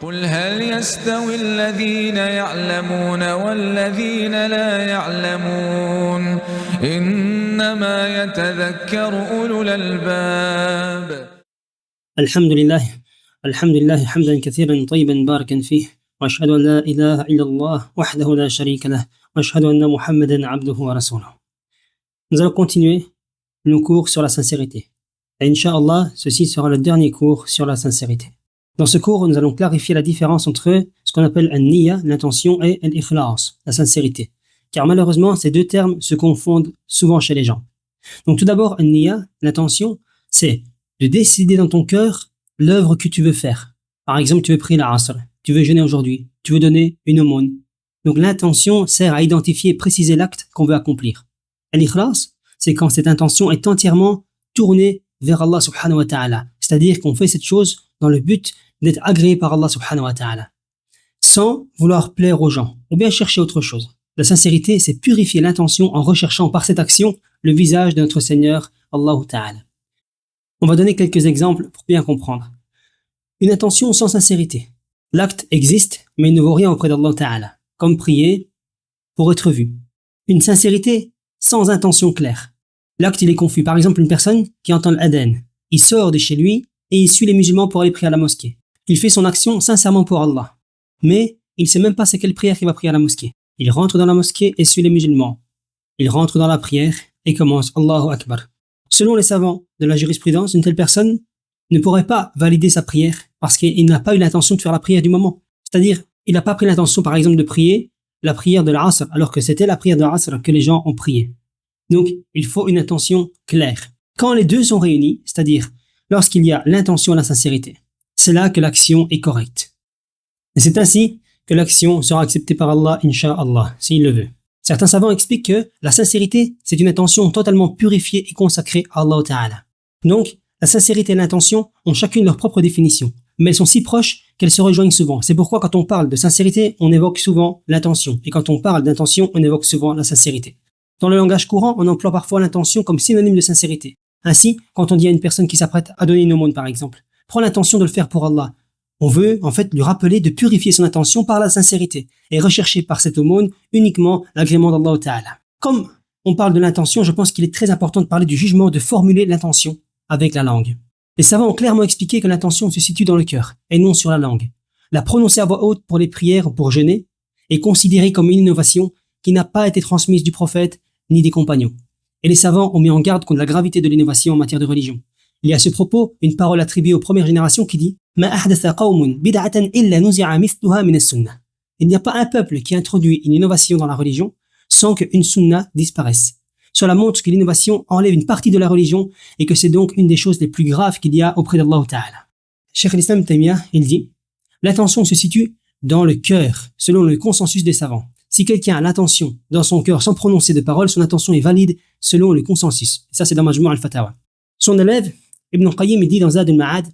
قل هل يستوي الذين يعلمون والذين لا يعلمون إنما يتذكر أولو الألباب. الحمد لله حمدا كثيرا طيبا باركا فيه وأشهد أن لا إله إلا الله وحده لا شريك له وأشهد أن محمدا عبده ورسوله. Nous allons continuer nos cours sur la sincérité. Et Inch'Allah, ceci sera le dernier cours sur la sincérité. Dans ce cours, nous allons clarifier la différence entre ce qu'on appelle an-niyya, l'intention, et al-ikhlas, la sincérité. Car malheureusement, ces deux termes se confondent souvent chez les gens. Donc tout d'abord, an-niyya, l'intention, c'est de décider dans ton cœur l'œuvre que tu veux faire. Par exemple, tu veux prier la Asr, tu veux jeûner aujourd'hui, tu veux donner une aumône. Donc l'intention sert à identifier et préciser l'acte qu'on veut accomplir. Al-ikhlas, c'est quand cette intention est entièrement tournée vers Allah subhanahu wa ta'ala. C'est-à-dire qu'on fait cette chose dans le but d'être agréé par Allah subhanahu wa ta'ala, sans vouloir plaire aux gens, ou bien chercher autre chose. La sincérité, c'est purifier l'intention en recherchant par cette action le visage de notre Seigneur, Allah ta'ala. On va donner quelques exemples pour bien comprendre. Une intention sans sincérité. L'acte existe, mais il ne vaut rien auprès d'Allah ta'ala, comme prier pour être vu. Une sincérité sans intention claire. L'acte, il est confus. Par exemple, une personne qui entend l'adhan, il sort de chez lui et il suit les musulmans pour aller prier à la mosquée. Il fait son action sincèrement pour Allah. Mais il ne sait même pas c'est quelle prière qu'il va prier à la mosquée. Il rentre dans la mosquée et suit les musulmans. Il rentre dans la prière et commence Allahu Akbar. Selon les savants de la jurisprudence, une telle personne ne pourrait pas valider sa prière parce qu'il n'a pas eu l'intention de faire la prière du moment. C'est-à-dire, il n'a pas pris l'intention, par exemple, de prier la prière de l'Asr, alors que c'était la prière de l'Asr que les gens ont prié. Donc, il faut une intention claire. Quand les deux sont réunis, c'est-à-dire lorsqu'il y a l'intention et la sincérité, c'est là que l'action est correcte. Et c'est ainsi que l'action sera acceptée par Allah, Inch'Allah, s'il le veut. Certains savants expliquent que la sincérité, c'est une intention totalement purifiée et consacrée à Allah Ta'ala. Donc, la sincérité et l'intention ont chacune leur propre définition, mais elles sont si proches qu'elles se rejoignent souvent. C'est pourquoi quand on parle de sincérité, on évoque souvent l'intention, et quand on parle d'intention, on évoque souvent la sincérité. Dans le langage courant, on emploie parfois l'intention comme synonyme de sincérité. Ainsi, quand on dit à une personne qui s'apprête à donner une aumône, par exemple, prends l'intention de le faire pour Allah. On veut, en fait, lui rappeler de purifier son intention par la sincérité et rechercher par cette aumône uniquement l'agrément d'Allah Ta'ala. Comme on parle de l'intention, je pense qu'il est très important de parler du jugement, de formuler l'intention avec la langue. Les savants ont clairement expliqué que l'intention se situe dans le cœur et non sur la langue. La prononcer à voix haute pour les prières ou pour jeûner est considérée comme une innovation qui n'a pas été transmise du prophète ni des compagnons. Et les savants ont mis en garde contre la gravité de l'innovation en matière de religion. Il y a à ce propos une parole attribuée aux premières générations qui dit « Ma ahdatha qawmun bid'atan illa nuzi'a mithluha min as-sunnah » Il n'y a pas un peuple qui introduit une innovation dans la religion sans qu'une sunna disparaisse. Cela montre que l'innovation enlève une partie de la religion et que c'est donc une des choses les plus graves qu'il y a auprès d'Allah Ta'ala. Cheikh al-Islam Taymiyyah, il dit « L'intention se situe dans le cœur, selon le consensus des savants. Si quelqu'un a l'intention dans son cœur sans prononcer de paroles, son intention est valide selon le consensus. Ça, c'est dans Majmou' al-Fatawa. Son élève, Ibn Qayyim, il dit dans Zad al-Ma'ad,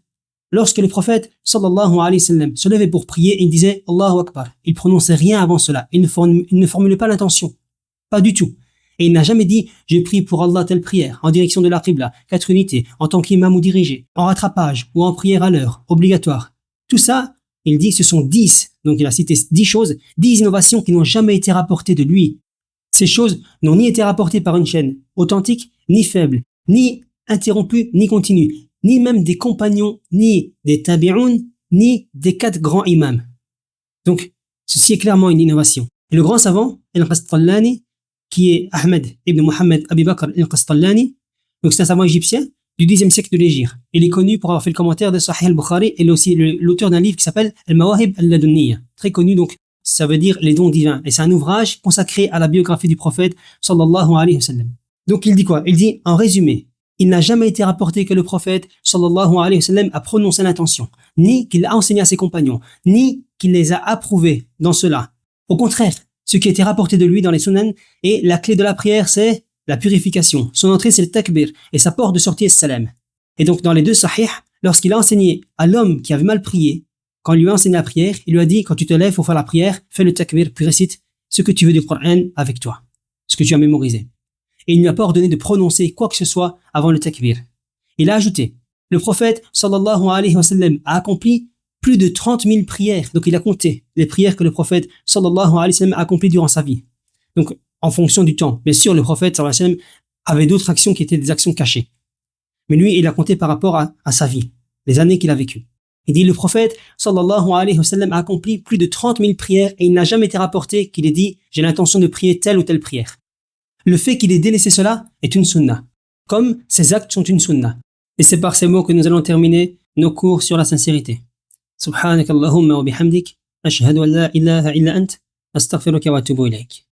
lorsque le prophète, sallallahu alayhi wa sallam, se levait pour prier, il disait Allahu Akbar. Il prononçait rien avant cela. Il ne formulait pas l'intention. Pas du tout. Et il n'a jamais dit, je prie pour Allah telle prière, en direction de la Qibla, 4 unités, en tant qu'imam ou dirigé, en rattrapage, ou en prière à l'heure, obligatoire. Tout ça, il dit, ce sont 10, donc il a cité 10 choses, 10 innovations qui n'ont jamais été rapportées de lui. Ces choses n'ont ni été rapportées par une chaîne authentique, ni faible, ni interrompue, ni continue, ni même des compagnons, ni des tabi'un, ni des 4 grands imams. Donc, ceci est clairement une innovation. Et le grand savant, Al-Qastallani, qui est Ahmed ibn Muhammad Abi Bakr Al-Qastallani, donc c'est un savant égyptien du 10e siècle de l'Hégire. Il est connu pour avoir fait le commentaire de Sahih al-Bukhari et il est aussi l'auteur d'un livre qui s'appelle Al-Mawahib al-Ladunniya. Très connu, donc, ça veut dire les dons divins. Et c'est un ouvrage consacré à la biographie du prophète, sallallahu alayhi wa sallam. Donc, il dit quoi? Il dit, en résumé, il n'a jamais été rapporté que le prophète, sallallahu alayhi wa sallam, a prononcé l'intention, ni qu'il l'a enseigné à ses compagnons, ni qu'il les a approuvés dans cela. Au contraire, ce qui a été rapporté de lui dans les sunan, et la clé de la prière, c'est la purification. Son entrée, c'est le takbir, et sa porte de sortie, c'est salam. Et donc, dans les deux sahih, lorsqu'il a enseigné à l'homme qui avait mal prié, quand il lui a enseigné la prière, il lui a dit, quand tu te lèves pour faire la prière, fais le takbir, puis récite ce que tu veux du Coran avec toi, ce que tu as mémorisé. Et il ne lui a pas ordonné de prononcer quoi que ce soit avant le takbir. Il a ajouté, le prophète, sallallahu alayhi wa sallam, a accompli plus de 30 000 prières. Donc il a compté les prières que le prophète sallallahu alayhi wa sallam a accomplies durant sa vie. Donc en fonction du temps. Bien sûr, le prophète sallallahu alayhi wa sallam avait d'autres actions qui étaient des actions cachées. Mais lui, il a compté par rapport à sa vie, les années qu'il a vécues. Il dit, le prophète sallallahu alayhi wa sallam a accompli plus de 30 000 prières et il n'a jamais été rapporté qu'il ait dit « j'ai l'intention de prier telle ou telle prière ». Le fait qu'il ait délaissé cela est une sunna, comme ses actes sont une sunna. Et c'est par ces mots que nous allons terminer nos cours sur la sincérité. Subhanakallahumma wa bihamdik, ashhadu an la ilaha illa ant, astaghfiruka wa atubu ilayk.